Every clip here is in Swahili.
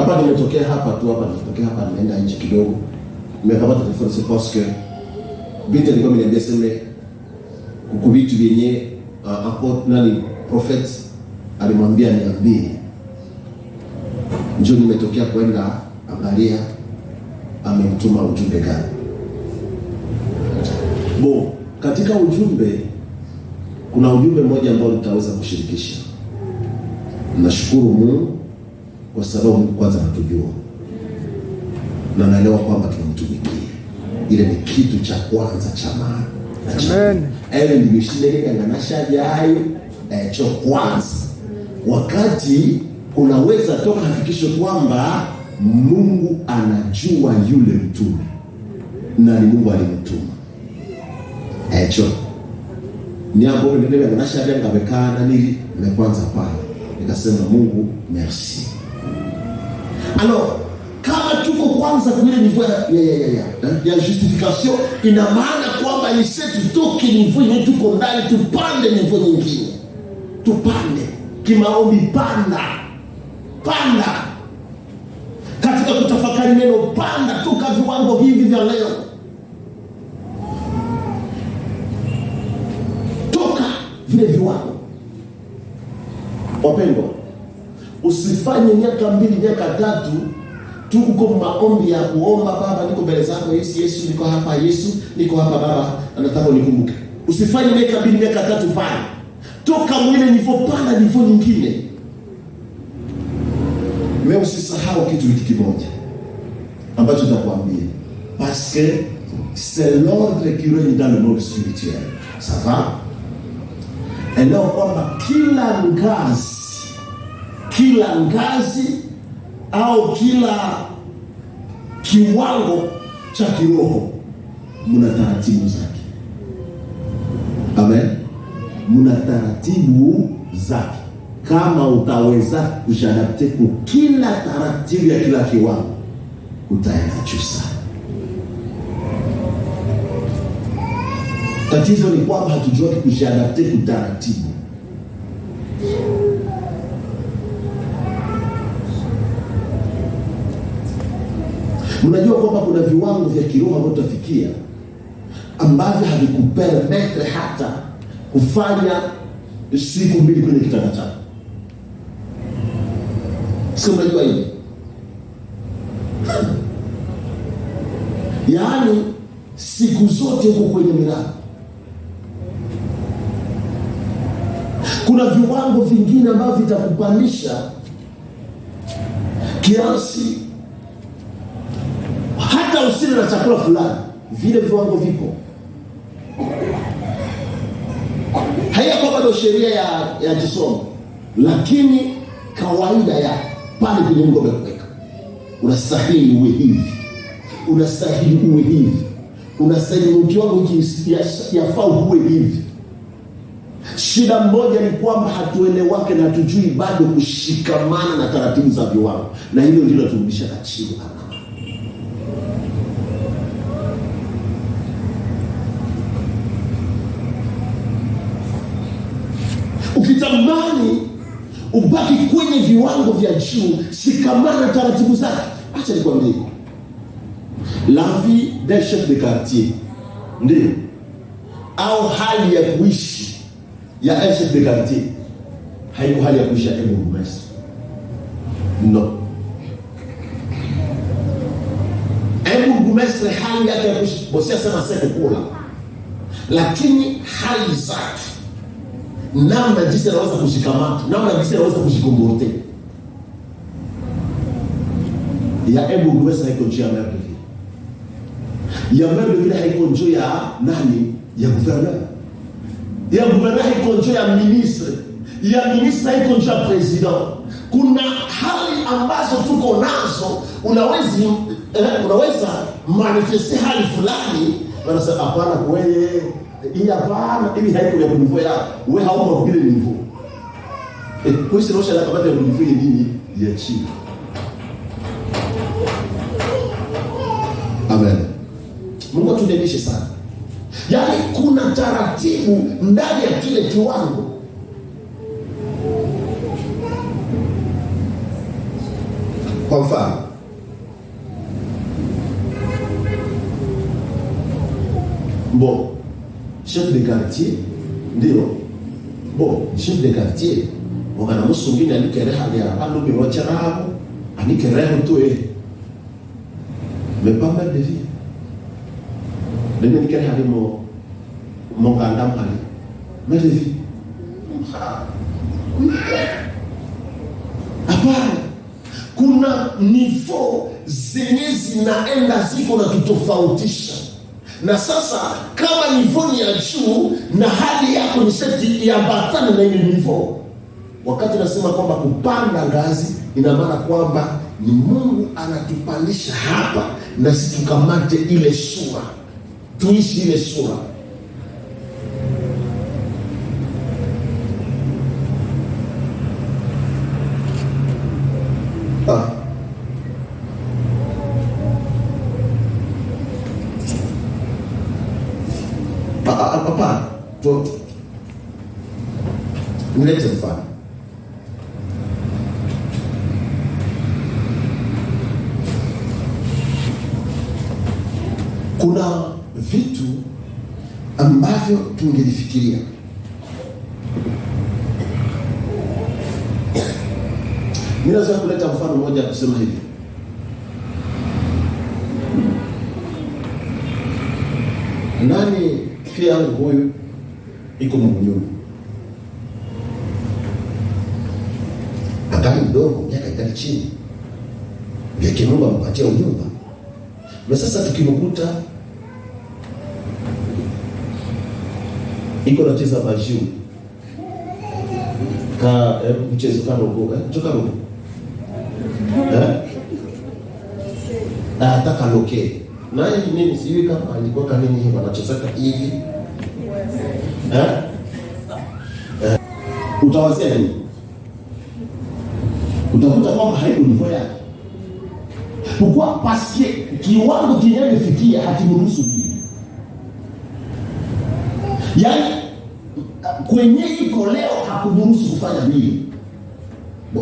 Hapa nimetokea hapa nimeenda nje kidogo. Nimekamata telefoni c'est parce que Bita alikuwa ameniambia sema kukubitu vyenye apote nani prophet alimwambia niambie. Njoo nimetokea kwenda angalia amemtuma ujumbe gani. Katika ujumbe kuna ujumbe mmoja ambao nitaweza kushirikisha. Nashukuru Mungu kwa sababu Mungu kwanza anatujua. Na naelewa kwamba tunamtumikia. Ile ni kitu cha kwanza cha maana. Amen. Ele ndishinde nganashaje hayo cho kwanza. Wakati unaweza toka hakikisho kwamba Mungu anajua yule mtume na ni Mungu alimtuma. Echo ni hapo ndio nganashaje ngabekana nili na kwanza pale nikasema Mungu merci. Alors kama tuko kwanza kule niveau ya justification, ina maana kwamba ni sisi tutoke niveau yetu tuko ndani tupande niveau nyingine. Tupande kimaombi, panda katika kutafakari neno, panda toka viwango hivi vya leo, toka vile viwango. Wapendwa, usifanye miaka 2 miaka 3 tuko maombi ya kuomba, Baba niko mbele zako Yesu niko hapa Yesu niko hapa Baba nataka unikumbuke. Usifanye miaka 2 miaka 3 pale. Toka mwile niveau panda niveau nyingine. Wewe usisahau kitu hiki kimoja ambacho nitakwambia, parce que c'est l'ordre qui règne dans le monde spirituel. Ça va? Eneo kwamba kila ngazi au kila kiwango cha kiroho muna taratibu zake. Amen. Muna taratibu zake. Kama utaweza kujadapte kwa kila taratibu ya kila kiwango, utaenda juu sana. Tatizo ni kwamba hatujui kujadapte kwa taratibu. Mnajua kwamba kuna viwango vya kiroho ambavyo utafikia ambavyo havikupermete hata kufanya siku 2 kwenye kitanda chako. Sio, mnajua hivi? Yaani siku zote uko kwenye milango. Kuna viwango vingine ambavyo vitakupandisha kiasi hata usile na chakula fulani. Vile viwango vipo. Haiko bado sheria ya kisomo, lakini kawaida ya pale kwenye mgobe kuweka. Unastahili uwe hivi. Unastahili uwe hivi. Unastahili kiwango yafaa uwe hivi. Shida moja ni kwamba hatuelewake na hatujui bado kushikamana na taratibu za viwango. Na hilo ndilo turudisha chini. Ukitamani ubaki kwenye viwango vya juu, shikamana taratibu zake. Acha nikwambie, la vie d'un chef de quartier ndio au hali ya kuishi ya un chef de quartier haiko hali ya kuishi ya burgomestre. No. Burgomestre hali yake ya kuishi bosia sana sasa kula, lakini hali zake, namna jinsi anaweza kushikamana, namna jinsi anaweza kushikombote ya burgomestre haiko njia ya maire de ville. Ya maire de ville haiko njia ya nani? Ya gouverneur. Ya gouverneur haiko njia ya ministre. Ya ministre haiko njia ya president. Kuna hali ambazo tuko nazo, unaweza manifeste hali fulani, wanasema hapana kwenye hii hapana, hivi haiko ya niveau ya wewe, hauko kwa ile niveau. Kwa hiyo sio la kabati ya niveau nini ya chini. Amen. Mungu atunemishe sana. Yaani kuna taratibu ndani ya kile kiwango. Kwa mfano, bon, chef de quartier ndio bon, chef de quartier wakana musungini alikere hali ya alubi wacharabu anikere mtuwe mais pas mal de vie dene nikere hali mo kandam hali mais de vie hapana. Kuna nivo zenye zinaenda ziko na tutofautisha. Na sasa kama nivo ni ya juu na hali yako ni seti iambatane na ile nivo. Wakati nasema kwamba kupanda ngazi, ina maana kwamba ni Mungu anatupandisha hapa na sisi tukamate ile sura. Tuishi ile sura. Hapana, nilete mfano. Kuna vitu ambavyo tungelifikiria. Ninaweza kuleta mfano mmoja kusema hivi. Nani fia yangu huyu iko mnyumba. Akali mdogo, miaka ikali chini. Vyake Mungu ampatia unyumba. Na sasa tukimkuta iko nacheza bajiu. Mchezo karogo, choka rogo. Ataka loke. Na hii nini siwi kama alikuwa kanini hivi anachezeka hivi. Utawazia nini? Utakuta kwamba haiko nivo yake. Pourquoi? Parce que kiwango kinyafikia hakimruhusu hivi. Yaani kwenye iko leo hakumruhusu kufanya hivi.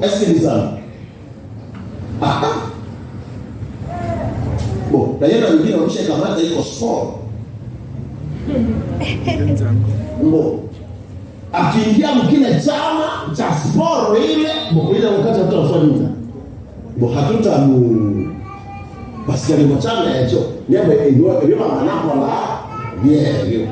Est-ce que ni sawa? Bon, na yeye wengine wameshakamata iko sport. Bon. Akiingia mkile chama cha sport ile, ile wakati tutafanya nini? Bon, hatuta basi kama chama hicho, niambe ndio anapo la. Bien.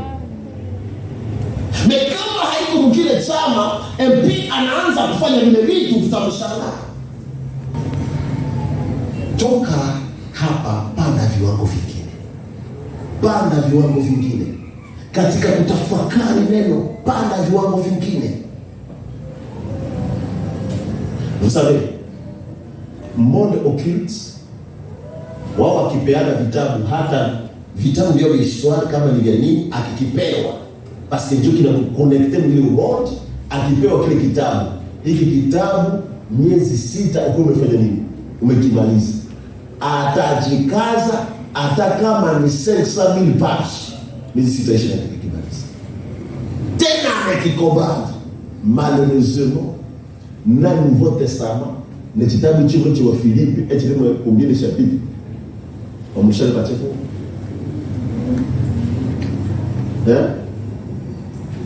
Kama haiko mkile chama, MP anaanza kufanya vile vitu tutamshangaa. Toka hapa panda viwango vingine. Panda viwango vingine. Katika kutafakari neno, panda viwango vingine. Vous savez, monde occulte wao akipeana vitabu, hata vitabu vya historia kama ni vya nini akikipewa, parce que Dieu kina connecter mwili wote, akipewa kile kitabu. Hiki kitabu miezi 6 uko umefanya nini? Umekimaliza. Atajikaza hata kama ni 500,000 pages. Miezi 6 ishirini kimaliza. Tena amekikobanda. Malheureusement, na Nouveau Testament, ni kitabu chile wa Filipi, eti ndio combien de chapitres? Omshale pacheko.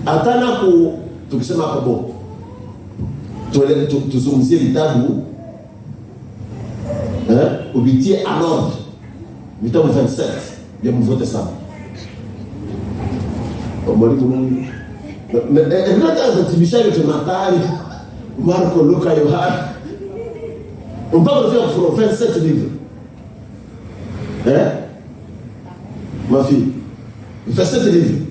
Atana ku tukisema hapo tuzungumzie vitabu ubitie en ordre. Vitabu 27 vya Nouveau Testament. Mwalimu nani? Ndio tibishaje tunatari Marko, Luka, Yohana. On parle de faire 27 livres. Ma fille, 27 livres.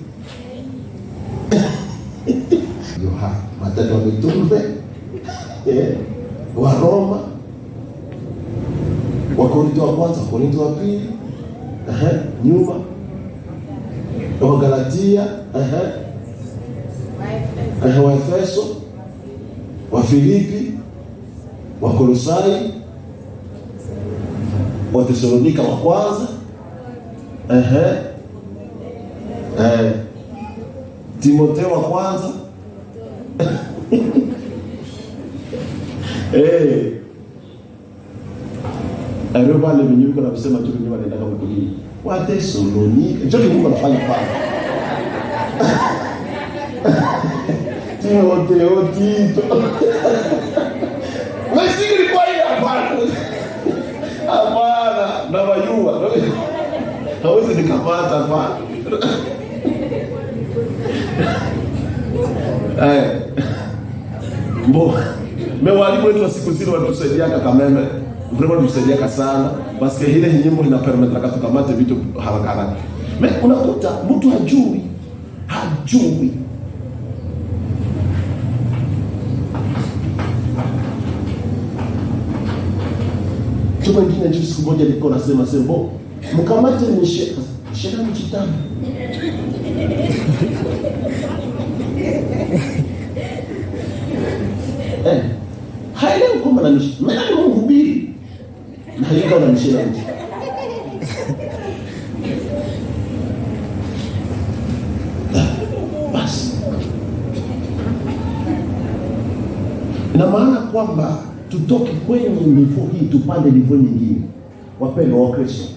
Yohana, Mathayo, wa Mitume, wa Roma, wa Korinto wa kwanza, Korinto wa pili, nyuma, wa Galatia, wa Efeso, wa Filipi, wa Kolosai, wa Thessalonika wa kwanza, Timotheo wa kwanza, Aero pale mwenyewe kuna kusema tu mwenyewe anaenda kama kuni. Wa Thessalonike. Ndio Mungu anafanya pale. Tito. Wewe kwa hiyo hapana. Hapana, na wajua. Hawezi nikapata hapana. Walimu wetu wa siku zile wanatusaidia kameme. Vraiment tusaidia sana parce que ile nyimbo ina permettre katukamate vitu haraka haraka. Mais unakuta mtu hajui. Chuma ngine juzi siku moja nilikuwa nasema sembo mkamate ni shida mchitani. Haelewi kwamba na nishi. Mimi mhubiri. Na yuko na mshira mtu. Basi. Ina maana kwamba tutoke kwenye nivo hii tupande nivo nyingine. Wapendwa wa Kristo,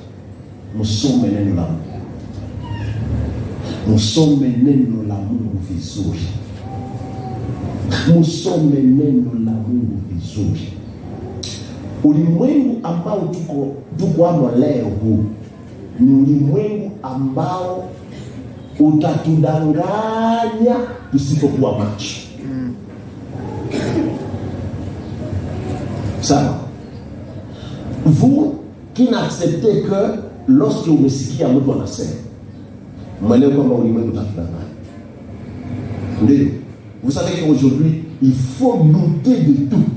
msome neno la Mungu. Msome neno la Mungu vizuri. Msome neno la Mungu vizuri. Ulimwengu ambao tuko hapo leo huu ni ulimwengu ambao utatudanganya tusipokuwa macho. Sawa? Vous qui n'acceptez que lorsque umesikia mtu anasema, mwelewe kwamba ulimwengu utatudanganya. Ndio. Vous savez qu'aujourd'hui, il faut douter de tout.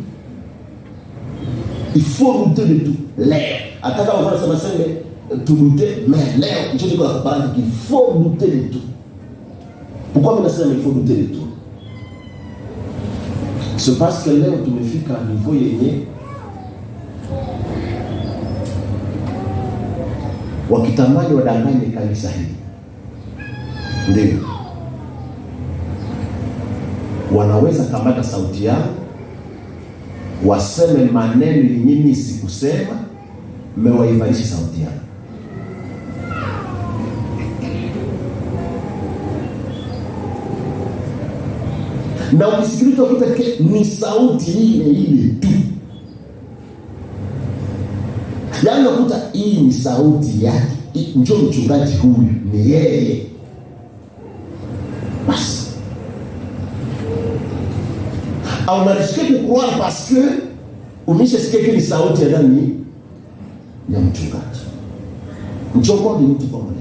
Il faut douter de tout. L'air. Attends, on va se tout douter, mais l'air, je dis qu'il faut douter de tout. Pourquoi il faut douter de tout? C'est parce que l'air, tu me fais qu'à niveau yenye wakitamani wadanganye kanisa hili. Ndio. Wanaweza kamata sauti yao waseme maneno yenye mimi sikusema, mmewaivalisha sauti yao. Na ukisikiliza ukuta ni sauti ile tu. Yaani ukuta hii ni sauti yake. Njoo mchungaji huyu ni yeye. Basi. On a risqué de croire parce que umeshasikia kile sauti ya nani? Ya mchungaji. Njoo ni mtu pamoja.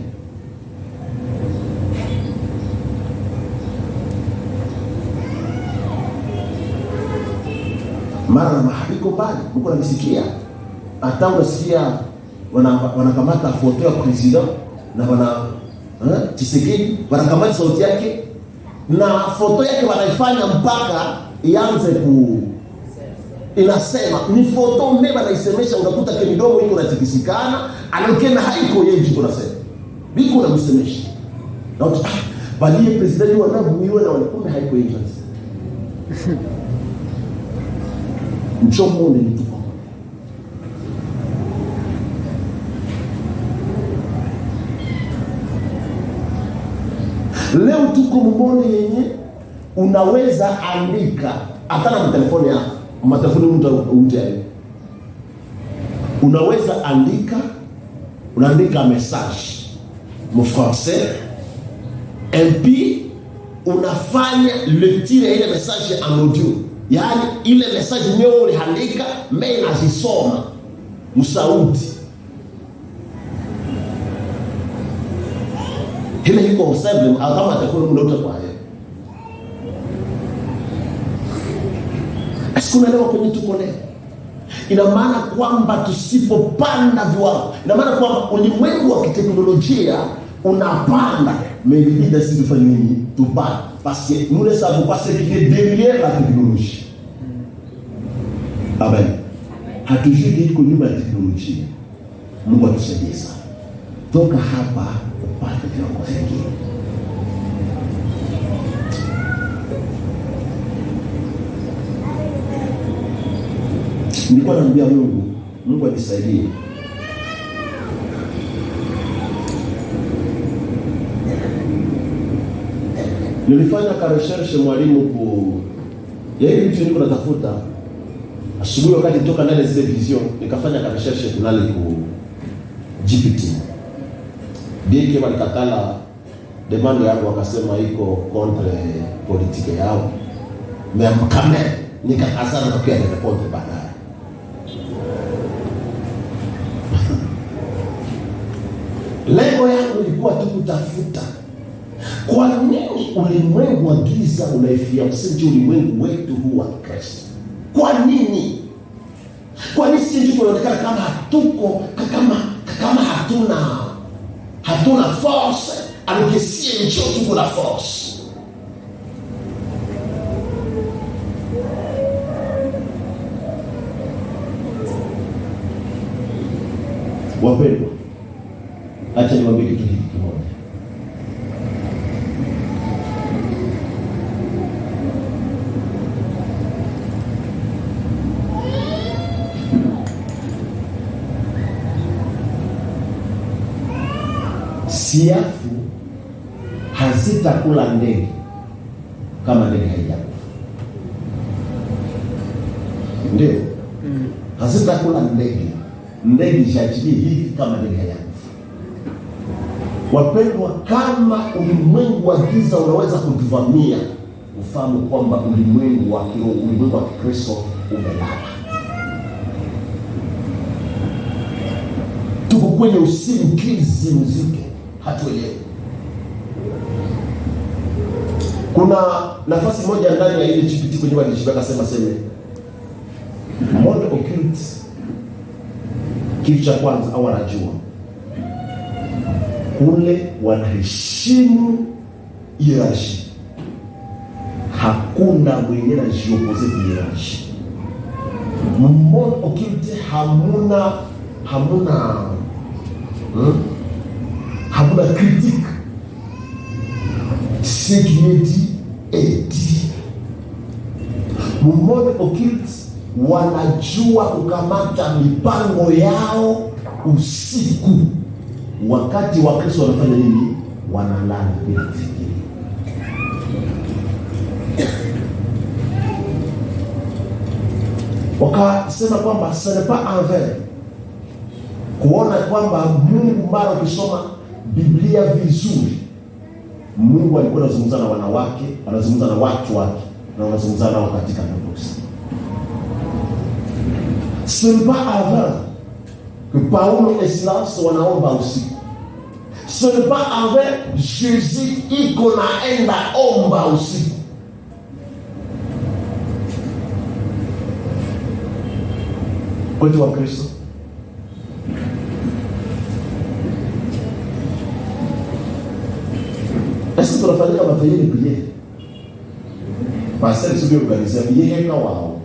Mara mahiko bali, mko namsikia. Hata unasikia wanakamata foto ya president na Tshisekedi, wanakamata sauti yake na foto yake wanaifanya mpaka ianze inasema ni foto mbeba na isemesha, unakuta kidogo iko natikisikana, anakena haiko yeye jiko nasema. Biko na msemesha. Na bali president wanabuiwa na wanakume haiko yeye. Mchomo ni mtu. Leo tuko mbone yenye unaweza andika hata na telefoni yako, matelefoni mtu uje. Unaweza andika, unaandika message mu français et puis unafanya lecture ile message en audio. Yaani ile message ndio uliandika mimi nazisoma msauti. Hile hiko simple kama telefoni mdoto kwa yeye. Asikuna leo kwenye tuko leo. Ina maana kwamba tusipopanda viwango, ina maana kwamba ulimwengu wa kiteknolojia unapanda, mais si tufanye nini? Tupande. Parce que nous ne savons pas ce qui est derrière la technologie. Amen. Hatujui kiko nyuma ya teknolojia. Mungu atusaidie sana. Toka hapa upate viwango vingine. Nilikuwa naambia Mungu anisaidie Nilifanya ka research mwalimu yeye vitu niko natafuta. Asubuhi wakati nitoka ndani zile vision, nikafanya ka research kunale ku GPT. Biki walikatala demande yangu, wakasema iko contre politique yao. Mais quand même nikakazana na pia nikakontre baadaye. Lengo yangu ilikuwa tu kutafuta kwa nini ulimwengu wa giza unaifia msingi ulimwengu wetu huu wa Kristo. Kwa nini? Kwa nini sisi tunaonekana kama hatuko kama hatuna force, alikesie ncho tuko na force. Wapendwa, acha niwaambie kitu hiki kimoja. Siafu hazitakula ndege kama ndege haijakufa. Ndio. Hazitakula ndege ishachilie hivi kama ndege haijakufa. Wapendwa, kama ulimwengu wa giza unaweza kutuvamia, ufahamu kwamba ulimwengu wa kiroho, ulimwengu wa Kristo umelala. Tuko kwenye usingizi mzito, hatuelewi. Kuna nafasi moja ndani ya ile GPT kwenye walishibaka sema monde occulte, kitu cha kwanza au wanajua kule wanaheshimu hierarchy. Hakuna mwingine na jiopose hierarchy. Monde occulte hamuna critique. Ce qui est dit est dit. Monde occulte wanajua kukamata mipango yao usiku. Wakati wa Kristo wanafanya nini? Wanalala bila kufikiri. Wakasema kwamba ce n'est pas en vain kuona kwamba Mungu, mara ukisoma Biblia vizuri, Mungu alikuwa anazungumza na wanawake, anazungumza na watu wake, na anazungumza nao katika ndoto. Ce n'est pas en vain que Paulo et Silas wanaomba usiku. Ce n'est pas en vain Jésus iko naenda omba usiku. Kwetu wa Kristo, est-ce que tunafanya kama vile prier? Pastor sio organizia yeye kama wao.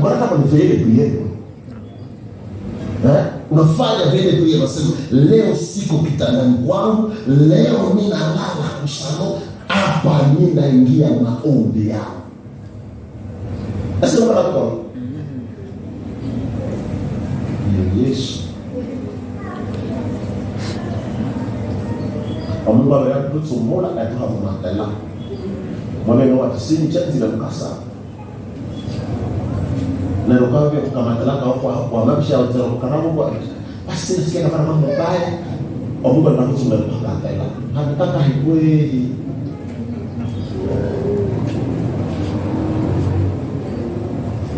Bwana kama ni vile prier. Unafanya vile prier, unasema leo siko kitandani kwangu, leo mimi nalala kusano, hapa mimi naingia maombi yao. Sasa mbona kwa Yesu Mungu amekupa somola na tu hapo matala. Mwaneno wa tisini chati la mkasa. Na rokawe kama matala kwa mabisha wa zero kana Mungu basi nisikie kama mambo mabaya. Mungu anakusumbua kwa matala. Anataka hikweli.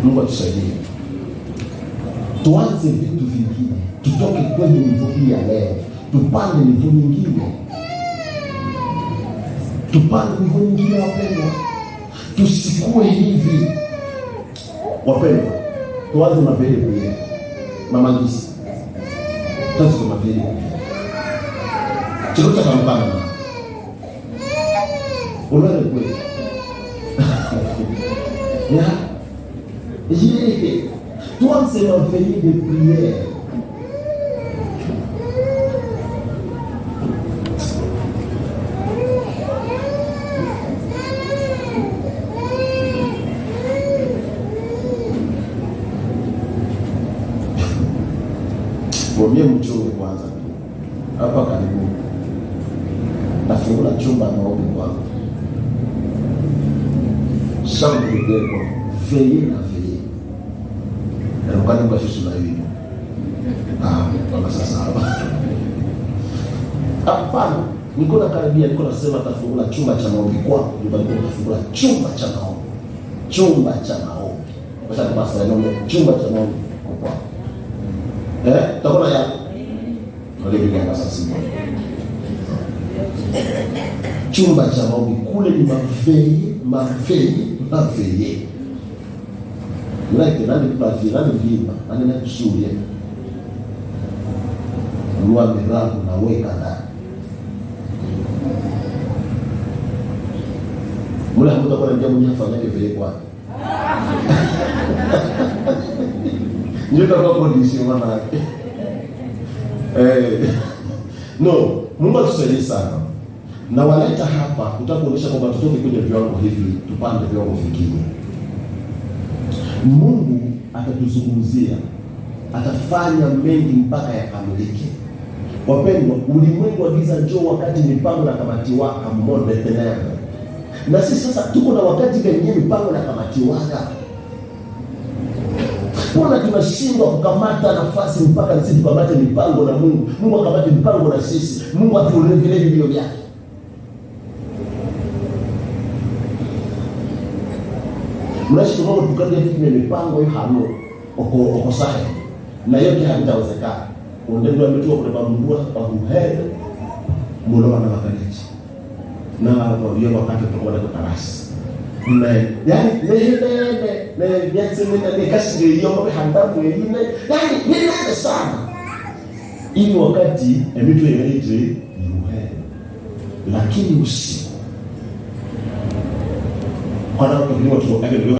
Mungu atusaidie. Tuanze vitu vingine. Tutoke kwenye nivo hii ya leo. Tupande nivo nyingine. Tupande nivo nyingine wapendwa. Tusikue hivi. Wapendwa, tuanze na vile vile. Mama Ngisi. Tuanze na vile vile. Chikuta kampana. Unaona kweli? Ya. Tuanze na vile de prière. Mwambie mchunge kwanza. hapa karibu nafungula chumba maombi kwangu shambuleko veye na veye erukani kwa sisi na hiyo kwa sasa hapa niko na karibia, niko nasema tafungula chumba cha maombi kwangu, ndio tafungula chumba cha maombi, chumba cha maombi kwa sababu basi ndio chumba cha maombi kwa tutaona ya ndio kwa sasa chumba cha maombi kule ni maveye like nani pavie nani vima nani kusuria ruwa mirabu na weka ndani mula hamuta kwa njia mwenye hafanyake veye kwa njota kwa kondisio mana no, Mungu atusaidie sana. Na waleta hapa kutakuonyesha kwamba tutoke kwenye viwango hivi tupande viwango vingine. Mungu atatuzungumzia, atafanya mengi mpaka yakamilike. Wapendwa, ulimwengu wa giza njoo wakati mipango na kamati waka mmoja tena. Na sisi sasa tuko na wakati gani mipango na kamati waka? Mbona tunashindwa kukamata nafasi mpaka sisi tukamate mipango na Mungu? Mungu akamate mipango na sisi. Mungu aturevelee vilio vyake. Mnaishi kwa tukadi ya kile mipango hiyo hano oko sahi. Na yote havitawezekana. Ndio ametua kwa Mungu kwa kuhele mulo na makanisa. Na kwa hiyo wakati tutakuwa na karasi. Yani nekasi niliomba handamu wengine yani nilele sana ili wakati emitu yemelete yuhe lakini usiku kwa na kwa